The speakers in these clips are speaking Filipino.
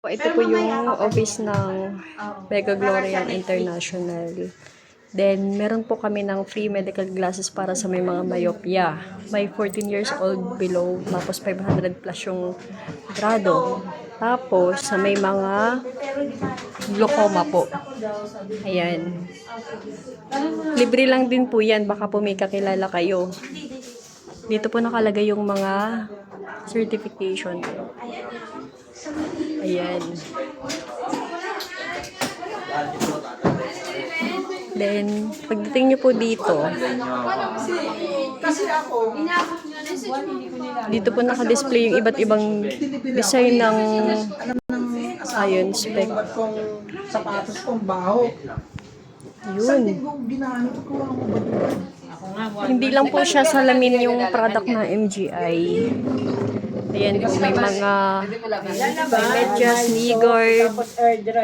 Ito po yung office ng Mega Gloria International. Then, meron po kami ng free medical glasses para sa may mga myopia. May 14 years old below, tapos 500 plus yung grado. Tapos, sa may mga glaucoma po. Ayan. Libre lang din po yan, baka po may kakilala kayo. Dito po nakalagay yung mga certification. Ayan. Then, pagdating nyo po dito, dito po naka-display yung iba't ibang design ng iron spec. Sapatos kong baho. Yun. Hindi lang po siya salamin yung product ng MGI. Ayan po, may mga medyas, knee guard,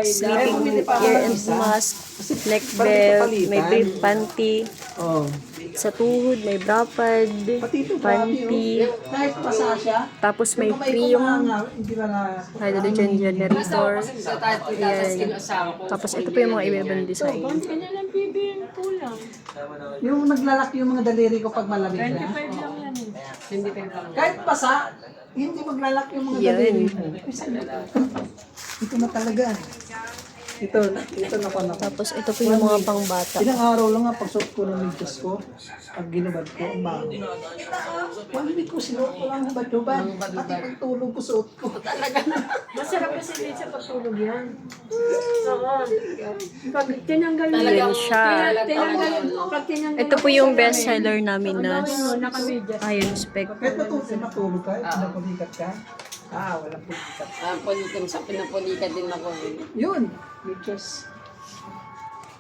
sleeping ear and mask, neck belt, may brief panty. Sa tuhod, may bra pad, panty. Tapos may free yung hydrogen generator. Ayan. Tapos ito po yung mga iba-ibang design. Yung naglalak yung mga daliri ko pag malamig na. Kahit basa, hindi maglalak yung mga daliri ko. Ito na talaga. Ito na pa na. Tapos ito po yung mga pangbata. Ilang araw lang nga pagsuot ko ng medyas ko, pag ginubad ko, ang bago. 1 week ko sinuot ko lang ng badyoban. Pati pagtulog ko suot ko. Talaga. Masarap kasi din sa pagtulog yan. Oo. Pag tinanggal mo Ayan siya. pag tinanggal Ito po yung best seller namin na nakamedyas. iron spec. Kahit matulog ka, napulikat ka. Walang pulikat. Politim sa pinapulikat din ako. Yun, medyas.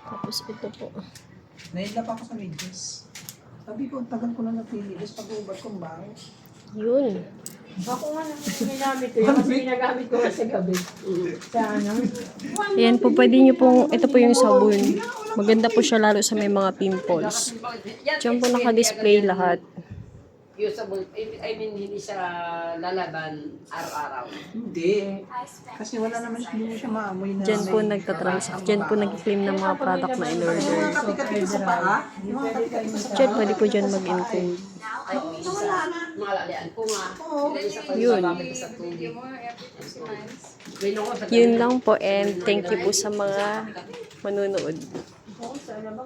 Tapos ito po. Nailap ako sa medyas. Sabi ko, ang tagal ko na napili. Tapos pag-uubad kong baho. Yun. Ako nga nang ginamit ko yun kasi ginagamit ko sa gabi. Sa ano? Ayan po, pwede nyo pong, ito po yung sabon. Maganda po siya lalo sa may mga pimples. Diyan po naka-display lahat. Usable, I mean, hindi siya lalaban araw-araw. Hindi. Kasi wala naman siya maamoy na. Diyan po nagtatransact. Diyan po nag-claim ng mga product na in-order. Yung mga kapikat sa paa, yung mga kapikat sa paa. Diyan, pwede po dyan mag-encode. Ay, mga lalian ko nga. Yun. Sa tubig. Yun lang po and thank you po sa mga manunood.